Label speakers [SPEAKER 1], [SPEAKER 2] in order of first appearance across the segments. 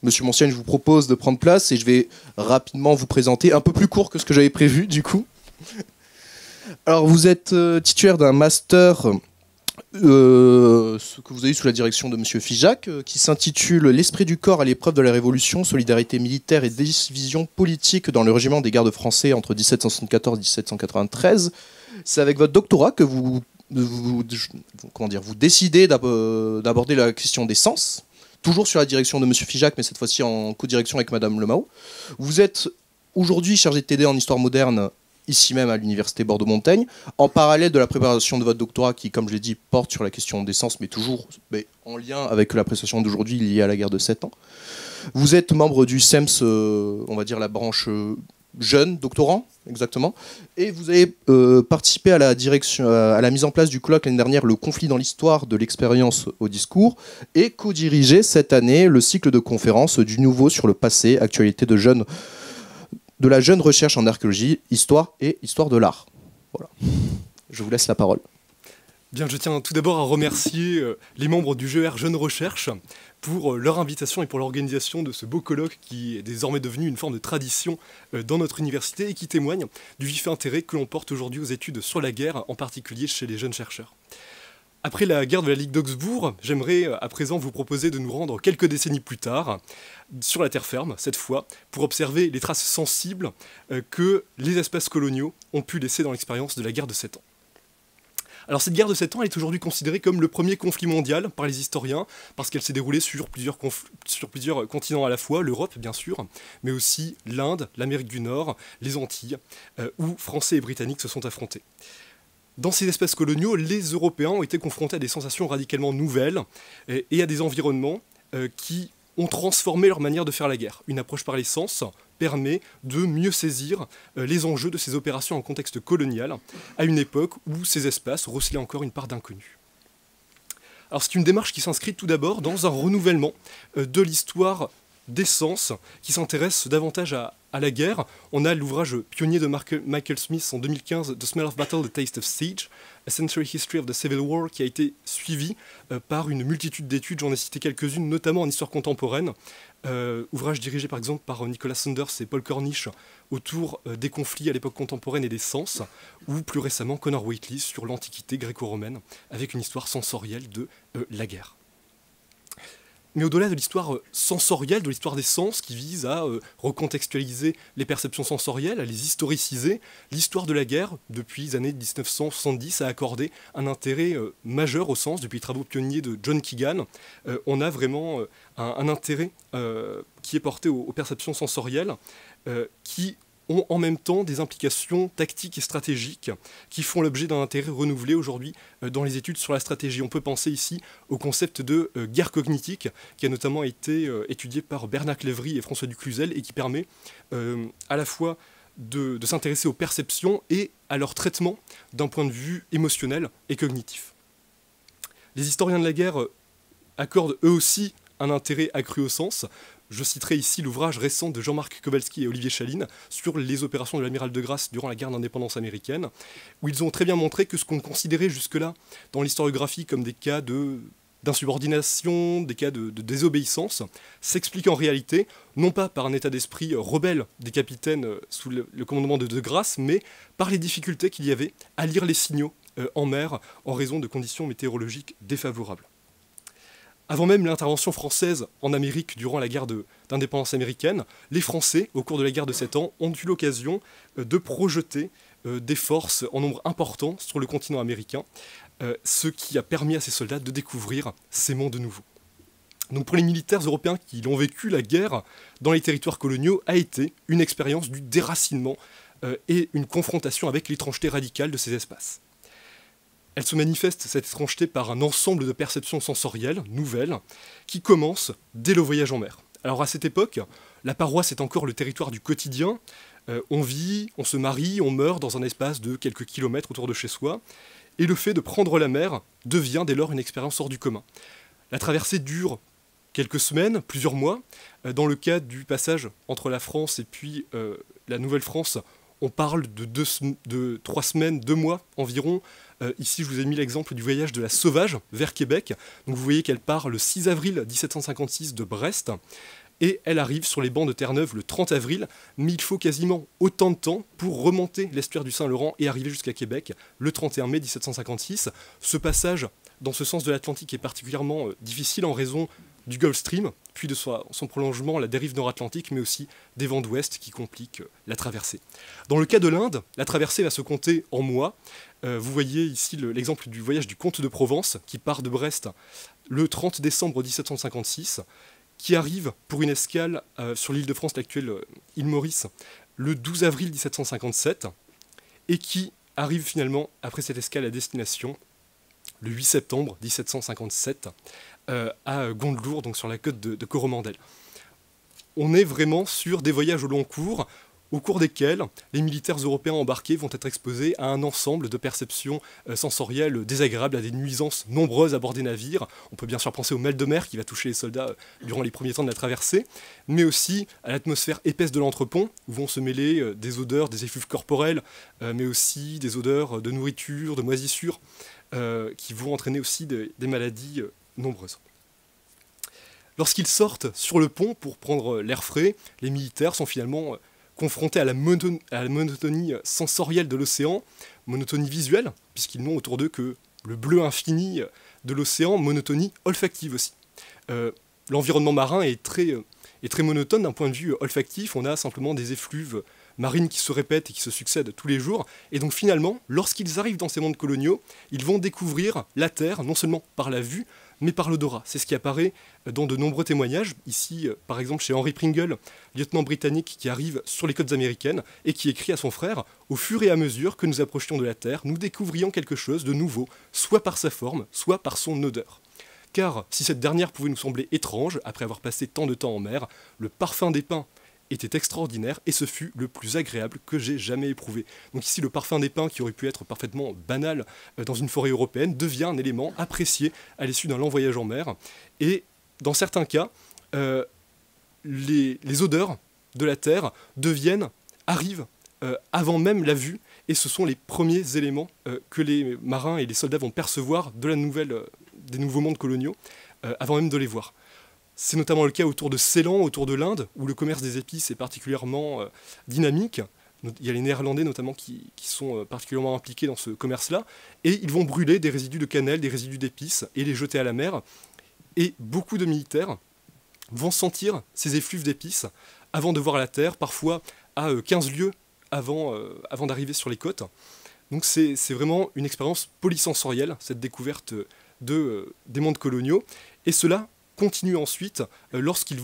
[SPEAKER 1] Monsieur Moncienne, je vous propose de prendre place et je vais rapidement vous présenter, un peu plus court que ce que j'avais prévu du coup. Alors vous êtes titulaire d'un master ce que vous avez eu sous la direction de Monsieur Figeac, qui s'intitule L'esprit du corps à l'épreuve de la Révolution, solidarité militaire et division politique dans le régiment des gardes français entre 1774 et 1793. C'est avec votre doctorat que vous décidez d'aborder la question des sens, toujours sur la direction de Monsieur Figeac, mais cette fois-ci en co-direction avec Madame Lemao. Vous êtes aujourd'hui chargé de TD en histoire moderne, ici même à l'université Bordeaux-Montaigne, en parallèle de la préparation de votre doctorat qui, comme je l'ai dit, porte sur la question des sens, mais toujours en lien avec la prestation d'aujourd'hui liée à la guerre de 7 ans. Vous êtes membre du CEMS, on va dire la branche jeune, doctorant, exactement, et vous avez participé à la mise en place du colloque l'année dernière, Le conflit dans l'histoire de l'expérience au discours, et co-dirigé cette année le cycle de conférences du nouveau sur le passé, actualité de la jeune recherche en archéologie, histoire et histoire de l'art. Voilà. Je vous laisse la parole.
[SPEAKER 2] Bien, je tiens tout d'abord à remercier les membres du GER Jeune Recherche pour leur invitation et pour l'organisation de ce beau colloque qui est désormais devenu une forme de tradition dans notre université et qui témoigne du vif intérêt que l'on porte aujourd'hui aux études sur la guerre, en particulier chez les jeunes chercheurs. Après la guerre de la Ligue d'Augsbourg, j'aimerais à présent vous proposer de nous rendre quelques décennies plus tard, sur la terre ferme, cette fois, pour observer les traces sensibles que les espaces coloniaux ont pu laisser dans l'expérience de la guerre de 7 ans. Alors cette guerre de 7 ans, elle est aujourd'hui considérée comme le premier conflit mondial par les historiens, parce qu'elle s'est déroulée sur plusieurs continents à la fois, l'Europe bien sûr, mais aussi l'Inde, l'Amérique du Nord, les Antilles, où Français et Britanniques se sont affrontés. Dans ces espaces coloniaux, les Européens ont été confrontés à des sensations radicalement nouvelles et à des environnements qui ont transformé leur manière de faire la guerre. Une approche par les sens permet de mieux saisir les enjeux de ces opérations en contexte colonial, à une époque où ces espaces recelaient encore une part d'inconnu. Alors c'est une démarche qui s'inscrit tout d'abord dans un renouvellement de l'histoire des sens, qui s'intéresse davantage à la guerre. On a l'ouvrage pionnier de Michael Smith en 2015, The Smell of Battle, The Taste of Siege, A Century History of the Civil War, qui a été suivi par une multitude d'études, j'en ai cité quelques-unes, notamment en histoire contemporaine, ouvrage dirigé par exemple par Nicholas Saunders et Paul Cornish autour des conflits à l'époque contemporaine et des sens, ou plus récemment Connor Whately sur l'Antiquité gréco-romaine, avec une histoire sensorielle de la guerre. Mais au-delà de l'histoire sensorielle, de l'histoire des sens, qui vise à recontextualiser les perceptions sensorielles, à les historiciser, l'histoire de la guerre, depuis les années 1970, a accordé un intérêt majeur au sens. Depuis les travaux pionniers de John Keegan, on a vraiment un intérêt qui est porté aux perceptions sensorielles, qui ont en même temps des implications tactiques et stratégiques qui font l'objet d'un intérêt renouvelé aujourd'hui dans les études sur la stratégie. On peut penser ici au concept de guerre cognitique qui a notamment été étudié par Bernard Lévry et François Ducluzel et qui permet à la fois de s'intéresser aux perceptions et à leur traitement d'un point de vue émotionnel et cognitif. Les historiens de la guerre accordent eux aussi un intérêt accru au sens. Je citerai ici l'ouvrage récent de Jean-Marc Kowalski et Olivier Chaline sur les opérations de l'amiral de Grasse durant la guerre d'indépendance américaine, où ils ont très bien montré que ce qu'on considérait jusque-là dans l'historiographie comme des cas d'insubordination, des cas de désobéissance, s'explique en réalité, non pas par un état d'esprit rebelle des capitaines sous le commandement de Grasse, mais par les difficultés qu'il y avait à lire les signaux en mer en raison de conditions météorologiques défavorables. Avant même l'intervention française en Amérique durant la guerre d'indépendance américaine, les Français, au cours de la guerre de 7 ans, ont eu l'occasion de projeter des forces en nombre important sur le continent américain, ce qui a permis à ces soldats de découvrir ces mondes nouveaux. Donc pour les militaires européens qui l'ont vécu, la guerre dans les territoires coloniaux a été une expérience du déracinement et une confrontation avec l'étrangeté radicale de ces espaces. Elle se manifeste, cette étrangeté, par un ensemble de perceptions sensorielles, nouvelles, qui commencent dès le voyage en mer. Alors à cette époque, la paroisse est encore le territoire du quotidien. On vit, on se marie, on meurt dans un espace de quelques kilomètres autour de chez soi. Et le fait de prendre la mer devient dès lors une expérience hors du commun. La traversée dure quelques semaines, plusieurs mois. Dans le cas du passage entre la France et puis la Nouvelle-France, on parle de 3 semaines, 2 mois environ. Ici, je vous ai mis l'exemple du voyage de la Sauvage vers Québec. Donc, vous voyez qu'elle part le 6 avril 1756 de Brest et elle arrive sur les bancs de Terre-Neuve le 30 avril, mais il faut quasiment autant de temps pour remonter l'estuaire du Saint-Laurent et arriver jusqu'à Québec le 31 mai 1756. Ce passage dans ce sens de l'Atlantique est particulièrement difficile en raison du Gulf Stream, puis de son prolongement, la dérive nord-atlantique, mais aussi des vents d'ouest qui compliquent la traversée. Dans le cas de l'Inde, la traversée va se compter en mois. Vous voyez ici l'exemple du voyage du comte de Provence, qui part de Brest le 30 décembre 1756, qui arrive pour une escale sur l'île de France, l'actuelle île Maurice, le 12 avril 1757, et qui arrive finalement, après cette escale à destination, le 8 septembre 1757, à Gondelour, donc sur la côte de Coromandel. On est vraiment sur des voyages au long cours, au cours desquels les militaires européens embarqués vont être exposés à un ensemble de perceptions sensorielles désagréables, à des nuisances nombreuses à bord des navires. On peut bien sûr penser au mal de mer qui va toucher les soldats durant les premiers temps de la traversée, mais aussi à l'atmosphère épaisse de l'entrepont, où vont se mêler des odeurs, des effluves corporels, mais aussi des odeurs de nourriture, de moisissure, qui vont entraîner aussi des maladies nombreuses. Lorsqu'ils sortent sur le pont pour prendre l'air frais, les militaires sont finalement confrontés à la monotonie sensorielle de l'océan, monotonie visuelle, puisqu'ils n'ont autour d'eux que le bleu infini de l'océan, monotonie olfactive aussi. L'environnement marin est très monotone d'un point de vue olfactif, on a simplement des effluves marines qui se répètent et qui se succèdent tous les jours, et donc finalement, lorsqu'ils arrivent dans ces mondes coloniaux, ils vont découvrir la Terre, non seulement par la vue, mais par l'odorat. C'est ce qui apparaît dans de nombreux témoignages, ici par exemple chez Henry Pringle, lieutenant britannique qui arrive sur les côtes américaines et qui écrit à son frère « Au fur et à mesure que nous approchions de la Terre, nous découvrions quelque chose de nouveau, soit par sa forme, soit par son odeur. » Car si cette dernière pouvait nous sembler étrange, après avoir passé tant de temps en mer, le parfum des pins était extraordinaire et ce fut le plus agréable que j'ai jamais éprouvé. Donc ici, le parfum des pins, qui aurait pu être parfaitement banal dans une forêt européenne, devient un élément apprécié à l'issue d'un long voyage en mer. Et dans certains cas, les odeurs de la terre arrivent avant même la vue, et ce sont les premiers éléments que les marins et les soldats vont percevoir de des nouveaux mondes coloniaux, avant même de les voir. C'est notamment le cas autour de Ceylan, autour de l'Inde, où le commerce des épices est particulièrement dynamique. Il y a les Néerlandais notamment qui sont particulièrement impliqués dans ce commerce-là, et ils vont brûler des résidus de cannelle, des résidus d'épices, et les jeter à la mer. Et beaucoup de militaires vont sentir ces effluves d'épices avant de voir la terre, parfois à 15 lieues avant d'arriver sur les côtes. Donc c'est vraiment une expérience polysensorielle, cette découverte des mondes coloniaux, et cela continue ensuite lorsque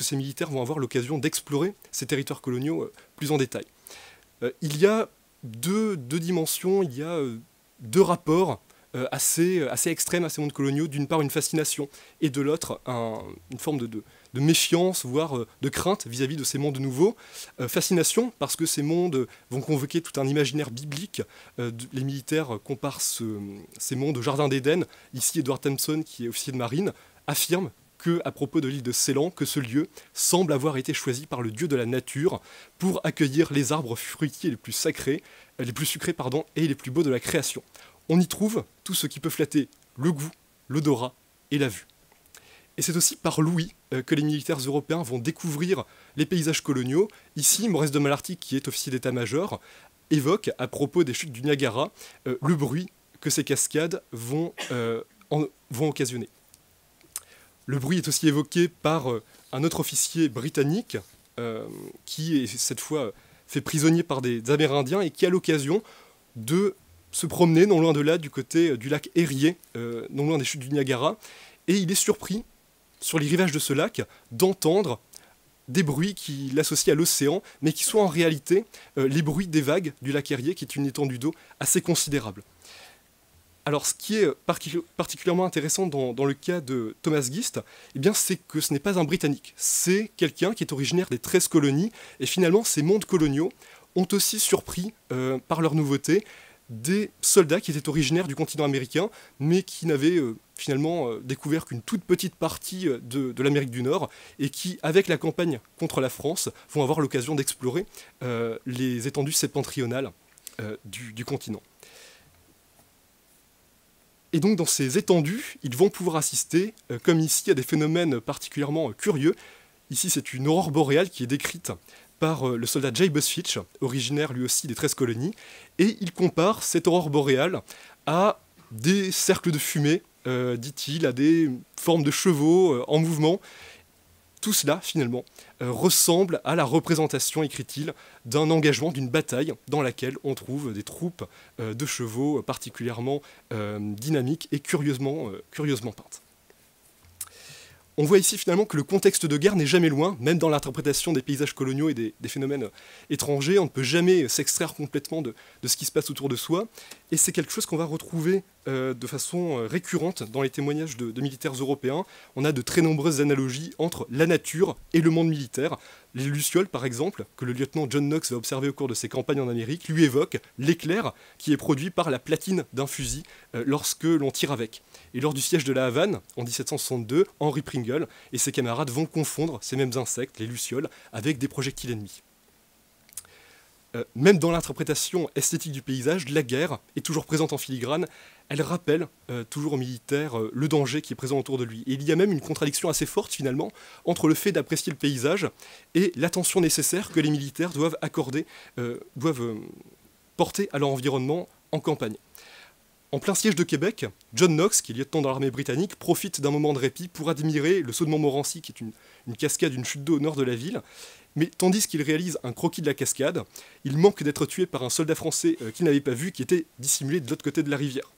[SPEAKER 2] ces militaires vont avoir l'occasion d'explorer ces territoires coloniaux plus en détail. Il y a deux dimensions, il y a deux rapports assez extrêmes à ces mondes coloniaux. D'une part, une fascination, et de l'autre, une forme de méfiance, voire de crainte vis-à-vis de ces mondes nouveaux. Fascination, parce que ces mondes vont convoquer tout un imaginaire biblique. Les militaires comparent ces mondes au Jardin d'Éden. Ici, Edward Thompson, qui est officier de marine, affirme à propos de l'île de Ceylan, que ce lieu semble avoir été choisi par le dieu de la nature pour accueillir les arbres fruitiers les plus sucrés, et les plus beaux de la création. On y trouve tout ce qui peut flatter le goût, l'odorat et la vue. Et c'est aussi par l'ouïe que les militaires européens vont découvrir les paysages coloniaux. Ici, Maurice de Malartic, qui est officier d'état-major, évoque, à propos des chutes du Niagara, le bruit que ces cascades vont occasionner. Le bruit est aussi évoqué par un autre officier britannique qui est cette fois fait prisonnier par des Amérindiens et qui a l'occasion de se promener non loin de là, du côté du lac Erie, non loin des chutes du Niagara, et il est surpris, sur les rivages de ce lac, d'entendre des bruits qui l'associent à l'océan, mais qui sont en réalité les bruits des vagues du lac Erie, qui est une étendue d'eau assez considérable. Alors, ce qui est particulièrement intéressant dans le cas de Thomas Gist, c'est que ce n'est pas un Britannique. C'est quelqu'un qui est originaire des 13 colonies, et finalement, ces mondes coloniaux ont aussi surpris, par leur nouveauté, des soldats qui étaient originaires du continent américain, mais qui n'avaient finalement découvert qu'une toute petite partie de l'Amérique du Nord, et qui, avec la campagne contre la France, vont avoir l'occasion d'explorer les étendues septentrionales du continent. Et donc dans ces étendues, ils vont pouvoir assister, comme ici, à des phénomènes particulièrement curieux. Ici, c'est une aurore boréale qui est décrite par le soldat J. Busfitch, originaire lui aussi des 13 colonies, et il compare cette aurore boréale à des cercles de fumée, dit-il, à des formes de chevaux en mouvement. Tout cela, finalement, ressemble à la représentation, écrit-il, d'un engagement, d'une bataille dans laquelle on trouve des troupes de chevaux particulièrement dynamiques et curieusement peintes. On voit ici finalement que le contexte de guerre n'est jamais loin, même dans l'interprétation des paysages coloniaux et des phénomènes étrangers. On ne peut jamais s'extraire complètement de ce qui se passe autour de soi. Et c'est quelque chose qu'on va retrouver de façon récurrente dans les témoignages de militaires européens. On a de très nombreuses analogies entre la nature et le monde militaire. Les lucioles, par exemple, que le lieutenant John Knox va observer au cours de ses campagnes en Amérique, lui évoquent l'éclair qui est produit par la platine d'un fusil lorsque l'on tire avec. Et lors du siège de la Havane, en 1762, Henry Pringle et ses camarades vont confondre ces mêmes insectes, les lucioles, avec des projectiles ennemis. Même dans l'interprétation esthétique du paysage, la guerre est toujours présente en filigrane. Elle rappelle toujours aux militaires le danger qui est présent autour de lui. Et il y a même une contradiction assez forte finalement entre le fait d'apprécier le paysage et l'attention nécessaire que les militaires doivent accorder, porter à leur environnement en campagne. En plein siège de Québec, John Knox, qui est lieutenant dans l'armée britannique, profite d'un moment de répit pour admirer le saut de Montmorency, qui est une cascade, une chute d'eau au nord de la ville. Mais tandis qu'il réalise un croquis de la cascade, il manque d'être tué par un soldat français qu'il n'avait pas vu, qui était dissimulé de l'autre côté de la rivière.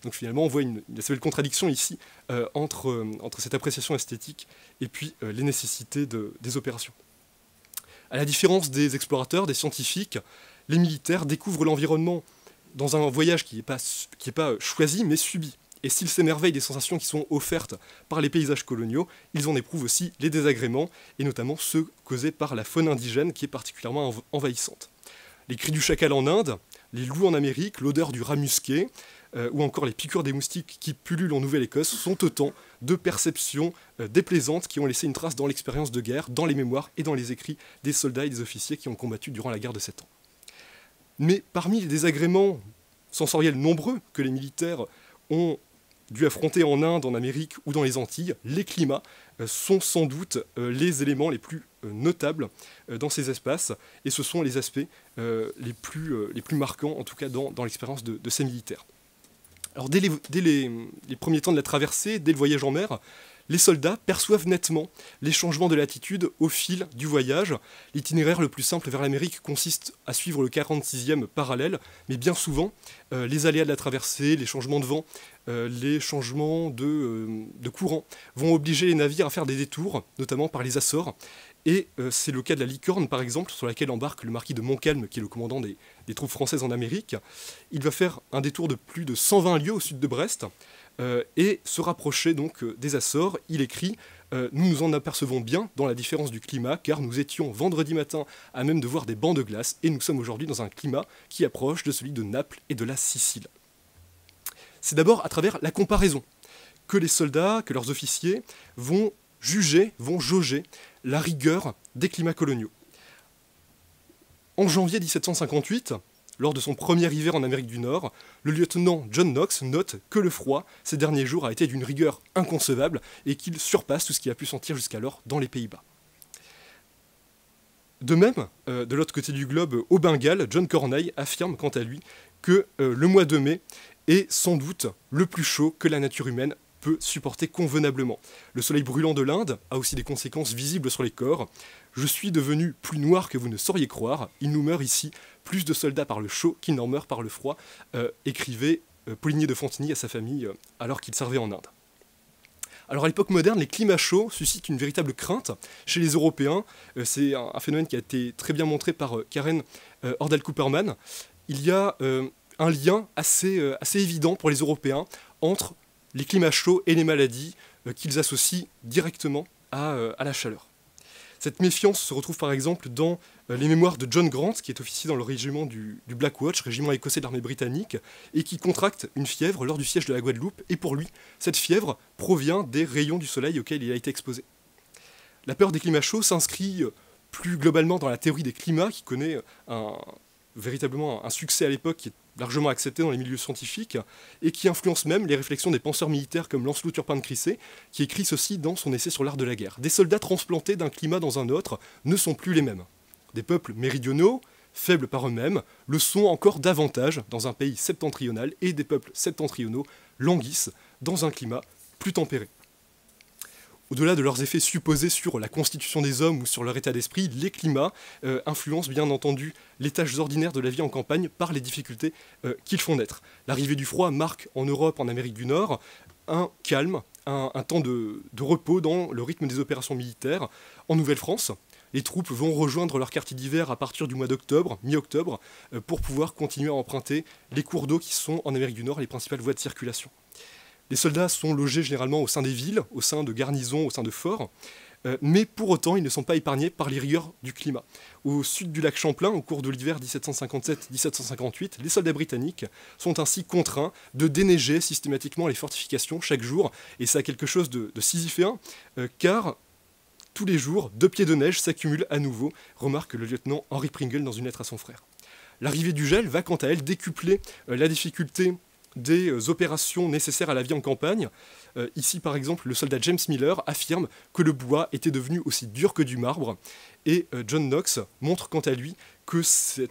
[SPEAKER 2] Donc finalement, on voit une assez belle contradiction ici entre cette appréciation esthétique et puis les nécessités des opérations. À la différence des explorateurs, des scientifiques, les militaires découvrent l'environnement dans un voyage qui n'est pas choisi, mais subi. Et s'ils s'émerveillent des sensations qui sont offertes par les paysages coloniaux, ils en éprouvent aussi les désagréments, et notamment ceux causés par la faune indigène qui est particulièrement envahissante. Les cris du chacal en Inde, les loups en Amérique, l'odeur du rat musqué, ou encore les piqûres des moustiques qui pullulent en Nouvelle-Écosse sont autant de perceptions déplaisantes qui ont laissé une trace dans l'expérience de guerre, dans les mémoires et dans les écrits des soldats et des officiers qui ont combattu durant la guerre de 7 ans. Mais parmi les désagréments sensoriels nombreux que les militaires ont dû affronter en Inde, en Amérique ou dans les Antilles, les climats sont sans doute les éléments les plus notables dans ces espaces, et ce sont les aspects les plus marquants, en tout cas dans l'expérience de ces militaires. Alors dès les premiers temps de la traversée, dès le voyage en mer, les soldats perçoivent nettement les changements de latitude au fil du voyage. L'itinéraire le plus simple vers l'Amérique consiste à suivre le 46e parallèle, mais bien souvent, les aléas de la traversée, les changements de vent, les changements de courant vont obliger les navires à faire des détours, notamment par les Açores. Et c'est le cas de la Licorne, par exemple, sur laquelle embarque le marquis de Montcalm, qui est le commandant des troupes françaises en Amérique. Il va faire un détour de plus de 120 lieues au sud de Brest, et se rapprocher donc des Açores. Il écrit « Nous nous en apercevons bien dans la différence du climat, car nous étions vendredi matin à même de voir des bancs de glace, et nous sommes aujourd'hui dans un climat qui approche de celui de Naples et de la Sicile. » C'est d'abord à travers la comparaison que les soldats, que leurs officiers vont juger, vont jauger la rigueur des climats coloniaux. En janvier 1758, lors de son premier hiver en Amérique du Nord, le lieutenant John Knox note que le froid, ces derniers jours, a été d'une rigueur inconcevable et qu'il surpasse tout ce qu'il a pu sentir jusqu'alors dans les Pays-Bas. De même, de l'autre côté du globe, au Bengale, John Corneille affirme quant à lui que le mois de mai est sans doute le plus chaud que la nature humaine peut supporter convenablement. Le soleil brûlant de l'Inde a aussi des conséquences visibles sur les corps. Je suis devenu plus noir que vous ne sauriez croire. Il nous meurt ici plus de soldats par le chaud qu'il n'en meurt par le froid, écrivait Poligny de Fontigny à sa famille alors qu'il servait en Inde. Alors à l'époque moderne, les climats chauds suscitent une véritable crainte chez les Européens. C'est un phénomène qui a été très bien montré par Karen Ordell-Cooperman. Il y a un lien assez évident pour les Européens entre les climats chauds et les maladies qu'ils associent directement à la chaleur. Cette méfiance se retrouve par exemple dans les mémoires de John Grant, qui est officier dans le régiment du Black Watch, régiment écossais de l'armée britannique, et qui contracte une fièvre lors du siège de la Guadeloupe, et pour lui, cette fièvre provient des rayons du soleil auxquels il a été exposé. La peur des climats chauds s'inscrit plus globalement dans la théorie des climats, qui connaît véritablement un succès à l'époque qui est largement accepté dans les milieux scientifiques et qui influence même les réflexions des penseurs militaires comme Lancelot Turpin de Crissey, qui écrit ceci dans son essai sur l'art de la guerre. Des soldats transplantés d'un climat dans un autre ne sont plus les mêmes. Des peuples méridionaux, faibles par eux-mêmes, le sont encore davantage dans un pays septentrional, et des peuples septentrionaux languissent dans un climat plus tempéré. Au-delà de leurs effets supposés sur la constitution des hommes ou sur leur état d'esprit, les climats influencent bien entendu les tâches ordinaires de la vie en campagne par les difficultés qu'ils font naître. L'arrivée du froid marque en Europe, en Amérique du Nord, un calme, un temps de repos dans le rythme des opérations militaires. En Nouvelle-France, les troupes vont rejoindre leur quartier d'hiver à partir du mois d'octobre, mi-octobre, pour pouvoir continuer à emprunter les cours d'eau qui sont en Amérique du Nord les principales voies de circulation. Les soldats sont logés généralement au sein des villes, au sein de garnisons, au sein de forts, mais pour autant ils ne sont pas épargnés par les rigueurs du climat. Au sud du lac Champlain, au cours de l'hiver 1757-1758, les soldats britanniques sont ainsi contraints de déneiger systématiquement les fortifications chaque jour, et ça a quelque chose de sisyphéen, car tous les jours, 2 pieds de neige s'accumulent à nouveau, remarque le lieutenant Henry Pringle dans une lettre à son frère. L'arrivée du gel va quant à elle décupler la difficulté des opérations nécessaires à la vie en campagne. Ici, par exemple, le soldat James Miller affirme que le bois était devenu aussi dur que du marbre, et John Knox montre quant à lui que ces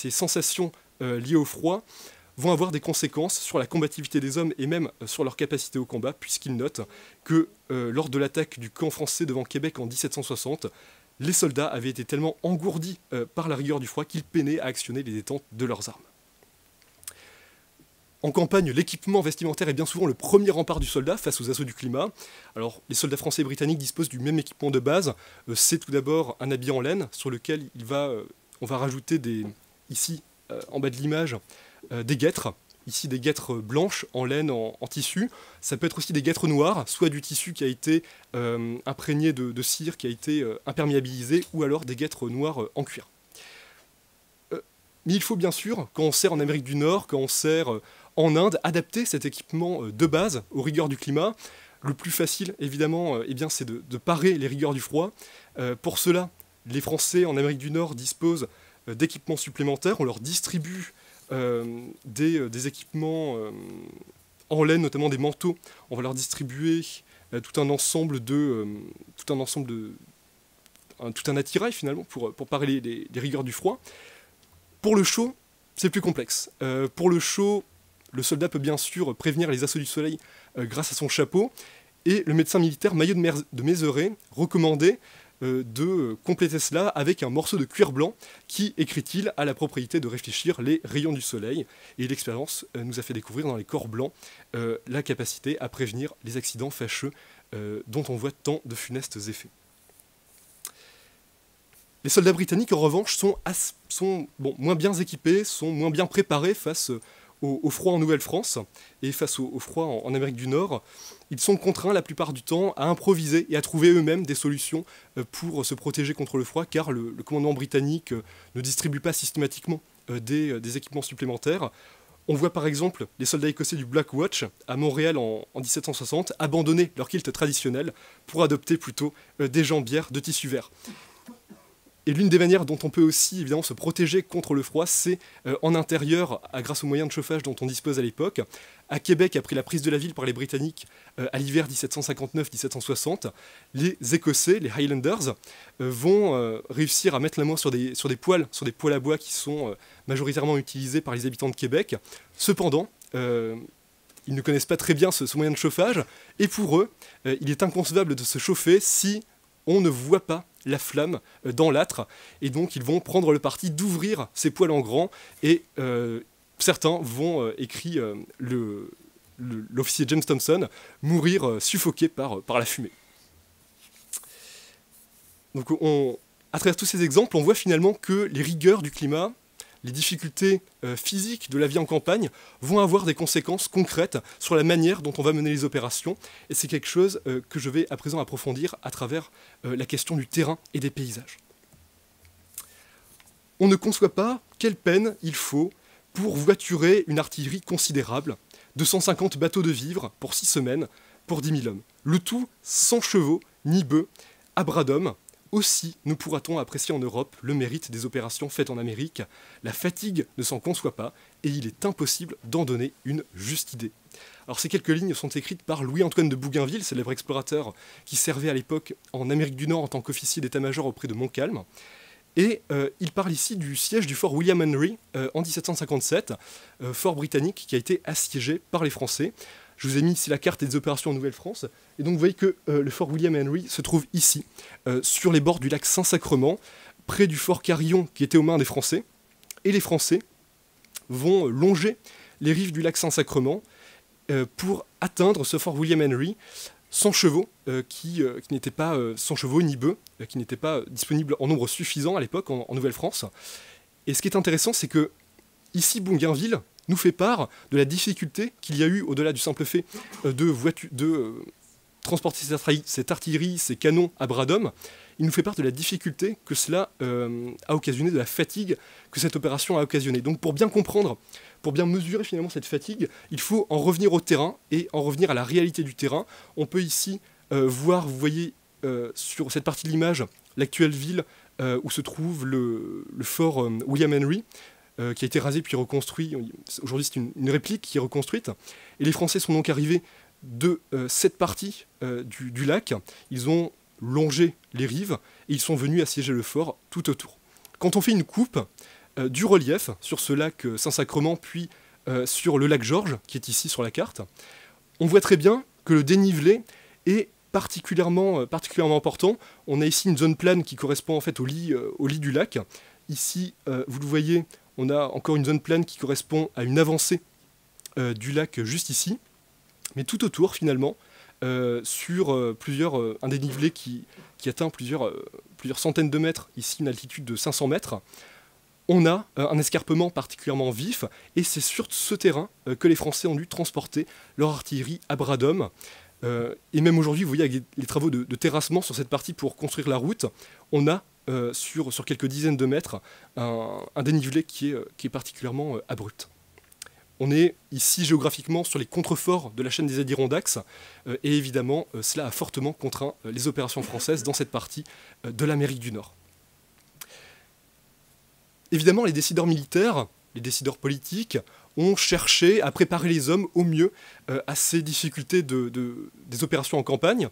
[SPEAKER 2] sensations liées au froid vont avoir des conséquences sur la combativité des hommes et même sur leur capacité au combat, puisqu'il note que lors de l'attaque du camp français devant Québec en 1760, les soldats avaient été tellement engourdis par la rigueur du froid qu'ils peinaient à actionner les détentes de leurs armes. En campagne, l'équipement vestimentaire est bien souvent le premier rempart du soldat face aux assauts du climat. Alors, les soldats français et britanniques disposent du même équipement de base. C'est tout d'abord un habit en laine sur lequel on va rajouter ici, en bas de l'image, des guêtres. Ici, des guêtres blanches en laine, en tissu. Ça peut être aussi des guêtres noires, soit du tissu qui a été imprégné de cire, qui a été imperméabilisé, ou alors des guêtres noires en cuir. Mais il faut bien sûr, quand on sert en Amérique du Nord, quand on sert en Inde, adapter cet équipement de base aux rigueurs du climat. Le plus facile, évidemment, c'est de parer les rigueurs du froid. Pour cela, les Français en Amérique du Nord disposent d'équipements supplémentaires. On leur distribue des équipements en laine, notamment des manteaux. On va leur distribuer tout un attirail finalement pour parer les rigueurs du froid. Pour le chaud, c'est plus complexe. Pour le chaud, le soldat peut bien sûr prévenir les assauts du soleil grâce à son chapeau, et le médecin militaire Maillot de Mézeray recommandait de compléter cela avec un morceau de cuir blanc qui, écrit-il, a la propriété de réfléchir les rayons du soleil. Et l'expérience nous a fait découvrir dans les corps blancs la capacité à prévenir les accidents fâcheux dont on voit tant de funestes effets. Les soldats britanniques, en revanche, sont moins bien équipés, sont moins bien préparés face au froid en Nouvelle-France et face au froid en Amérique du Nord. Ils sont contraints la plupart du temps à improviser et à trouver eux-mêmes des solutions pour se protéger contre le froid, car le commandement britannique ne distribue pas systématiquement des équipements supplémentaires. On voit par exemple les soldats écossais du Black Watch à Montréal en 1760 abandonner leur kilt traditionnel pour adopter plutôt des jambières de tissu vert. Et l'une des manières dont on peut aussi évidemment se protéger contre le froid, c'est en intérieur, grâce aux moyens de chauffage dont on dispose à l'époque. À Québec, après la prise de la ville par les Britanniques à l'hiver 1759-1760, les Écossais, les Highlanders, vont réussir à mettre la main sur des poêles à bois qui sont majoritairement utilisés par les habitants de Québec. Cependant, ils ne connaissent pas très bien ce moyen de chauffage, et pour eux, il est inconcevable de se chauffer si on ne voit pas la flamme dans l'âtre, et donc ils vont prendre le parti d'ouvrir ces poêles en grand, et certains vont, écrit l'officier James Thompson, mourir suffoqué par la fumée. Donc à travers tous ces exemples, on voit finalement que les rigueurs du climat, les difficultés physiques de la vie en campagne vont avoir des conséquences concrètes sur la manière dont on va mener les opérations, et c'est quelque chose que je vais à présent approfondir à travers la question du terrain et des paysages. On ne conçoit pas quelle peine il faut pour voiturer une artillerie considérable, 250 bateaux de vivres pour 6 semaines, pour 10 000 hommes. Le tout sans chevaux ni bœufs, à bras d'hommes, Aussi ne pourra-t-on apprécier en Europe le mérite des opérations faites en Amérique. La fatigue ne s'en conçoit pas et il est impossible d'en donner une juste idée. Alors ces quelques lignes sont écrites par Louis-Antoine de Bougainville, célèbre explorateur qui servait à l'époque en Amérique du Nord en tant qu'officier d'état-major auprès de Montcalm. Et il parle ici du siège du fort William Henry en 1757, fort britannique qui a été assiégé par les Français. Je vous ai mis ici la carte des opérations en Nouvelle-France. Et donc vous voyez que le fort William Henry se trouve ici, sur les bords du lac Saint-Sacrement, près du fort Carillon qui était aux mains des Français. Et les Français vont longer les rives du lac Saint-Sacrement pour atteindre ce fort William Henry sans chevaux, qui n'étaient pas sans chevaux ni bœufs, qui n'étaient pas disponibles en nombre suffisant à l'époque en Nouvelle-France. Et ce qui est intéressant, c'est que ici Bougainville nous fait part de la difficulté qu'il y a eu, au-delà du simple fait de transporter cette artillerie, ces canons à bras d'homme. Il nous fait part de la difficulté que cela a occasionné, de la fatigue que cette opération a occasionné. Donc pour bien comprendre, pour bien mesurer finalement cette fatigue, il faut en revenir au terrain et en revenir à la réalité du terrain. On peut ici voir, vous voyez sur cette partie de l'image, l'actuelle ville où se trouve le fort William Henry, qui a été rasé puis reconstruit. Aujourd'hui, c'est une réplique qui est reconstruite. Et les Français sont donc arrivés de cette partie du lac. Ils ont longé les rives et ils sont venus assiéger le fort tout autour. Quand on fait une coupe du relief sur ce lac Saint-Sacrement, puis sur le lac Georges, qui est ici sur la carte, on voit très bien que le dénivelé est particulièrement important. On a ici une zone plane qui correspond en fait au lit du lac. Ici, vous le voyez, on a encore une zone plane qui correspond à une avancée du lac juste ici. Mais tout autour, finalement, sur un dénivelé qui atteint plusieurs centaines de mètres, ici une altitude de 500 mètres, on a un escarpement particulièrement vif, et c'est sur ce terrain que les Français ont dû transporter leur artillerie à bras d'homme. Et même aujourd'hui, vous voyez, avec les travaux de terrassement sur cette partie pour construire la route, on a sur quelques dizaines de mètres un dénivelé qui est particulièrement abrupt. On est ici géographiquement sur les contreforts de la chaîne des Adirondacks, et évidemment, cela a fortement contraint les opérations françaises dans cette partie de l'Amérique du Nord. Évidemment, les décideurs militaires, les décideurs politiques, ont cherché à préparer les hommes au mieux à ces difficultés des opérations en campagne.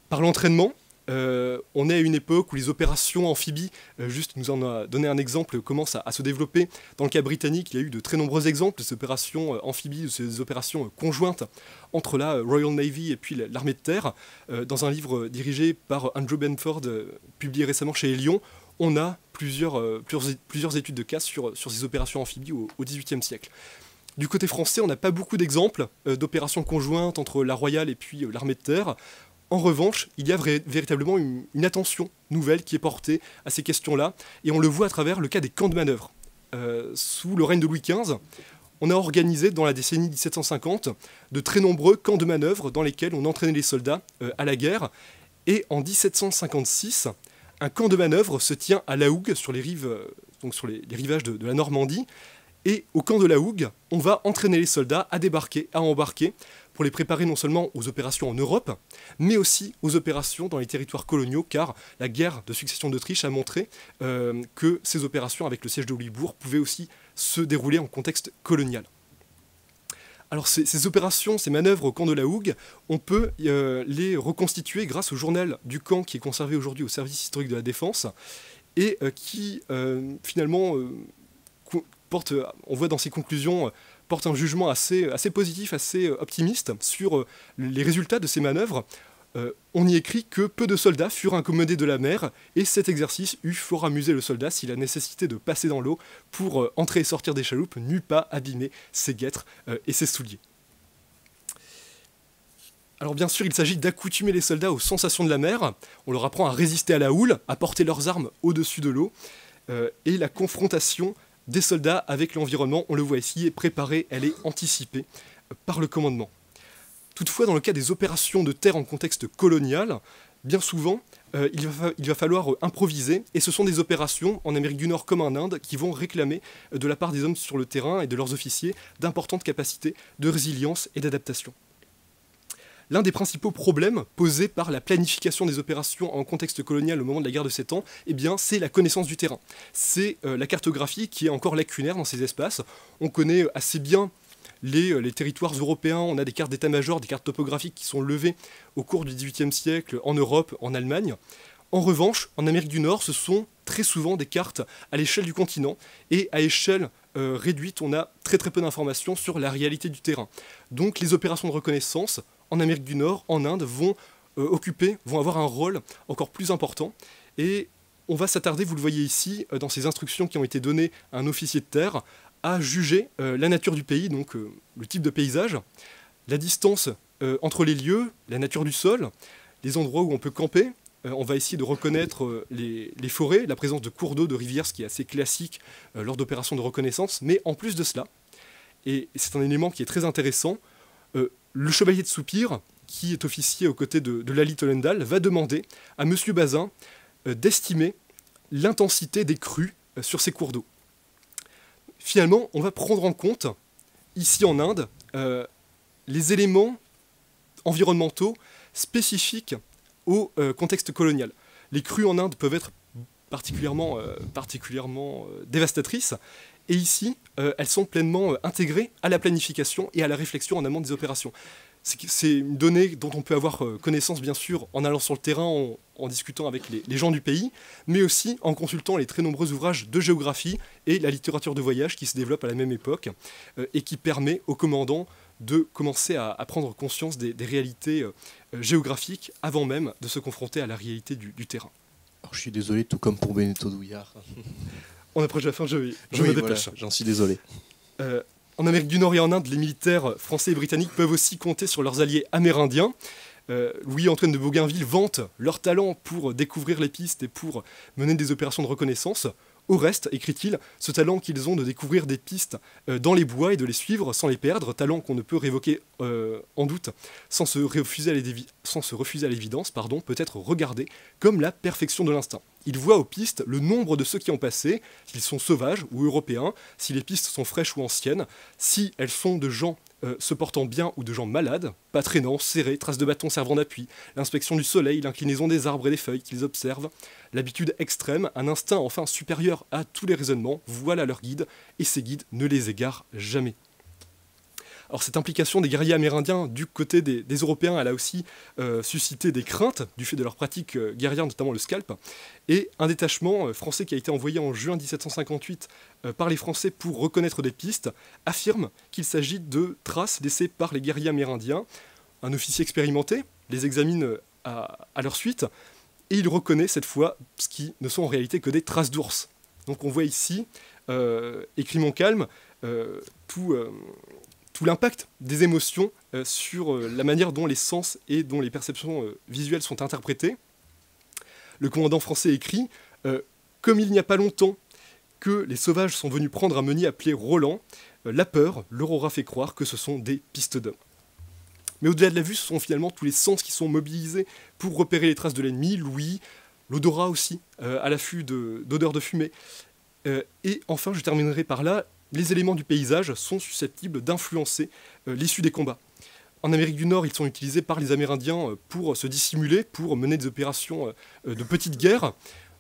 [SPEAKER 2] Par l'entraînement, on est à une époque où les opérations amphibies, juste nous en a donné un exemple, commencent à se développer. Dans le cas britannique, il y a eu de très nombreux exemples de ces opérations amphibies, de ces opérations conjointes entre la Royal Navy et puis l'armée de terre. Dans un livre dirigé par Andrew Benford, publié récemment chez Elion, on a plusieurs études de cas sur ces opérations amphibies au XVIIIe siècle. Du côté français, on n'a pas beaucoup d'exemples d'opérations conjointes entre la Royale et puis l'armée de terre. En revanche, il y a véritablement une attention nouvelle qui est portée à ces questions-là, et on le voit à travers le cas des camps de manœuvre. Sous le règne de Louis XV, on a organisé dans la décennie 1750 de très nombreux camps de manœuvre dans lesquels on entraînait les soldats à la guerre, et en 1756, un camp de manœuvre se tient à La Hougue, sur les rives, donc sur les rivages de la Normandie, et au camp de La Hougue, on va entraîner les soldats à débarquer, à embarquer, pour les préparer non seulement aux opérations en Europe, mais aussi aux opérations dans les territoires coloniaux, car la guerre de succession d'Autriche a montré que ces opérations avec le siège de Louisbourg pouvaient aussi se dérouler en contexte colonial. Alors ces opérations, ces manœuvres au camp de La Hougue, on peut les reconstituer grâce au journal du camp qui est conservé aujourd'hui au service historique de la Défense, et qui finalement on voit dans ses conclusions, porte un jugement assez positif, assez optimiste sur les résultats de ces manœuvres. On y écrit que peu de soldats furent incommodés de la mer, et cet exercice eut fort amusé le soldat si la nécessité de passer dans l'eau pour entrer et sortir des chaloupes n'eût pas abîmé ses guêtres et ses souliers. Alors bien sûr, il s'agit d'accoutumer les soldats aux sensations de la mer. On leur apprend à résister à la houle, à porter leurs armes au-dessus de l'eau, et la confrontation des soldats avec l'environnement, on le voit ici, est préparée, elle est anticipée par le commandement. Toutefois, dans le cas des opérations de terre en contexte colonial, bien souvent, il va falloir improviser, et ce sont des opérations, en Amérique du Nord comme en Inde, qui vont réclamer de la part des hommes sur le terrain et de leurs officiers d'importantes capacités de résilience et d'adaptation. l'un des principaux problèmes posés par la planification des opérations en contexte colonial au moment de la guerre de 7 ans, eh bien, c'est la connaissance du terrain. C'est la cartographie qui est encore lacunaire dans ces espaces. On connaît assez bien les territoires européens, on a des cartes d'état-major, des cartes topographiques qui sont levées au cours du XVIIIe siècle en Europe, en Allemagne. En revanche, en Amérique du Nord, ce sont très souvent des cartes à l'échelle du continent, et à échelle réduite, on a très peu d'informations sur la réalité du terrain. Donc les opérations de reconnaissance en Amérique du Nord, en Inde, vont avoir un rôle encore plus important, et on va s'attarder, vous le voyez ici, dans ces instructions qui ont été données à un officier de terre, à juger la nature du pays, donc le type de paysage, la distance entre les lieux, la nature du sol, les endroits où on peut camper. On va essayer de reconnaître les forêts, la présence de cours d'eau, de rivières, ce qui est assez classique lors d'opérations de reconnaissance. Mais en plus de cela, et c'est un élément qui est très intéressant, le chevalier de Soupir, qui est officier aux côtés de Lally Tollendal, va demander à M. Bazin d'estimer l'intensité des crues sur ces cours d'eau. Finalement, on va prendre en compte, ici en Inde, les éléments environnementaux spécifiques au contexte colonial. Les crues en Inde peuvent être particulièrement dévastatrices, et ici, elles sont pleinement intégrées à la planification et à la réflexion en amont des opérations. C'est une donnée dont on peut avoir connaissance, bien sûr, en allant sur le terrain, en discutant avec les gens du pays, mais aussi en consultant les très nombreux ouvrages de géographie et la littérature de voyage qui se développe à la même époque, et qui permet aux commandants de commencer à prendre conscience des réalités géographiques avant même de se confronter à la réalité du terrain.
[SPEAKER 1] Alors, je suis désolé, tout comme pour Benedetto Douillard.
[SPEAKER 2] On approche la fin, je me dépêche.
[SPEAKER 1] Voilà, j'en suis désolé.
[SPEAKER 2] En Amérique du Nord et en Inde, les militaires français et britanniques peuvent aussi compter sur leurs alliés amérindiens. Louis-Antoine de Bougainville vante leur talent pour découvrir les pistes et pour mener des opérations de reconnaissance. Au reste, écrit-il, ce talent qu'ils ont de découvrir des pistes dans les bois et de les suivre sans les perdre, talent qu'on ne peut révoquer en doute sans se refuser à l'évidence, peut être regardé comme la perfection de l'instinct. Il voit aux pistes le nombre de ceux qui ont passé, s'ils sont sauvages ou européens, si les pistes sont fraîches ou anciennes, si elles sont de gens se portant bien ou de gens malades, pas traînants, serrés, traces de bâton servant d'appui, l'inspection du soleil, l'inclinaison des arbres et des feuilles qu'ils observent, l'habitude extrême, un instinct enfin supérieur à tous les raisonnements, voilà leur guide, et ces guides ne les égarent jamais. Alors cette implication des guerriers amérindiens du côté des Européens, elle a aussi suscité des craintes du fait de leur pratique guerrière, notamment le scalp, et un détachement français qui a été envoyé en juin 1758 par les Français pour reconnaître des pistes, affirme qu'il s'agit de traces laissées par les guerriers amérindiens. Un officier expérimenté les examine à leur suite, et il reconnaît cette fois ce qui ne sont en réalité que des traces d'ours. Donc on voit ici, écrit Montcalm, tout l'impact des émotions sur la manière dont les sens et dont les perceptions visuelles sont interprétées. Le commandant français écrit « Comme il n'y a pas longtemps que les sauvages sont venus prendre un meunier appelé Roland, la peur leur aura fait croire que ce sont des pistes d'hommes. » Mais au-delà de la vue, ce sont finalement tous les sens qui sont mobilisés pour repérer les traces de l'ennemi, l'ouïe, l'odorat aussi, à l'affût d'odeurs de fumée. Et enfin, je terminerai par là, les éléments du paysage sont susceptibles d'influencer l'issue des combats. En Amérique du Nord, ils sont utilisés par les Amérindiens pour se dissimuler, pour mener des opérations de petites guerres,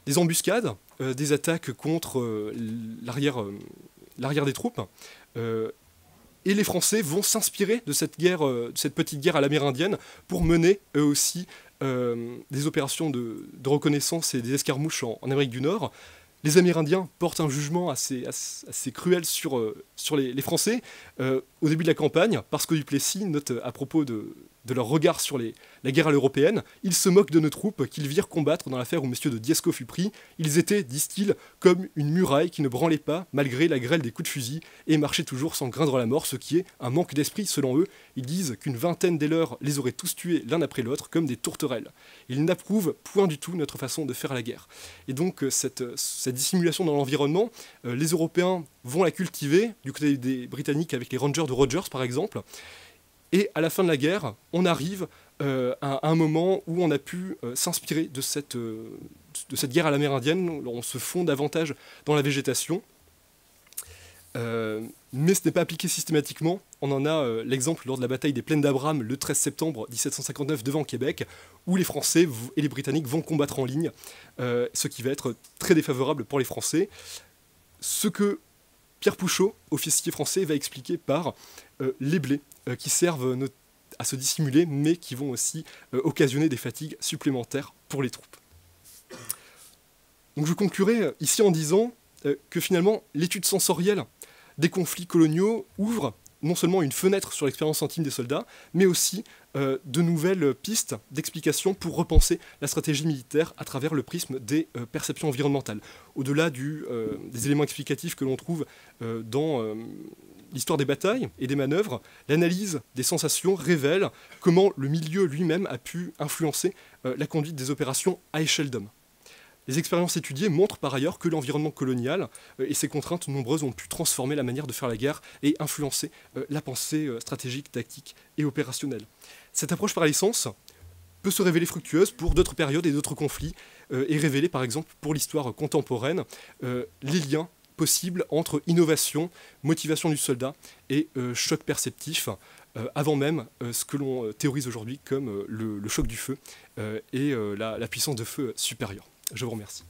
[SPEAKER 2] des embuscades, des attaques contre l'arrière des troupes. Et les Français vont s'inspirer de cette petite guerre à l'amérindienne pour mener eux aussi des opérations de reconnaissance et des escarmouches en Amérique du Nord. Les Amérindiens portent un jugement assez cruel sur les Français au début de la campagne, parce que Duplessis note à propos de leur regard sur la guerre à l'européenne, ils se moquent de nos troupes qu'ils virent combattre dans l'affaire où M. de Diesco fut pris. Ils étaient, disent-ils, comme une muraille qui ne branlait pas, malgré la grêle des coups de fusil, et marchaient toujours sans craindre la mort, ce qui est un manque d'esprit selon eux. Ils disent qu'une vingtaine des leurs les auraient tous tués l'un après l'autre, comme des tourterelles. Ils n'approuvent point du tout notre façon de faire la guerre. Et donc cette dissimulation dans l'environnement, les Européens vont la cultiver, du côté des Britanniques avec les Rangers de Rogers par exemple. Et à la fin de la guerre, on arrive à un moment où on a pu s'inspirer de cette guerre à l'amérindienne. On se fond davantage dans la végétation. Mais ce n'est pas appliqué systématiquement. on en a l'exemple lors de la bataille des Plaines d'Abraham le 13 septembre 1759 devant Québec, où les Français et les Britanniques vont combattre en ligne, ce qui va être très défavorable pour les Français. Ce que Pierre Pouchot, officier français, va expliquer par les blés, qui servent à se dissimuler, mais qui vont aussi occasionner des fatigues supplémentaires pour les troupes. Donc je conclurai ici en disant que finalement l'étude sensorielle des conflits coloniaux ouvre non seulement une fenêtre sur l'expérience intime des soldats, mais aussi de nouvelles pistes d'explication pour repenser la stratégie militaire à travers le prisme des perceptions environnementales. Au-delà des éléments explicatifs que l'on trouve dans l'histoire des batailles et des manœuvres, l'analyse des sensations révèle comment le milieu lui-même a pu influencer la conduite des opérations à échelle d'homme. Les expériences étudiées montrent par ailleurs que l'environnement colonial et ses contraintes nombreuses ont pu transformer la manière de faire la guerre et influencer la pensée stratégique, tactique et opérationnelle. Cette approche par l'essence peut se révéler fructueuse pour d'autres périodes et d'autres conflits et révéler par exemple pour l'histoire contemporaine les liens possibles entre innovation, motivation du soldat et choc perceptif, avant même ce que l'on théorise aujourd'hui comme le choc du feu et la puissance de feu supérieure. Je vous remercie.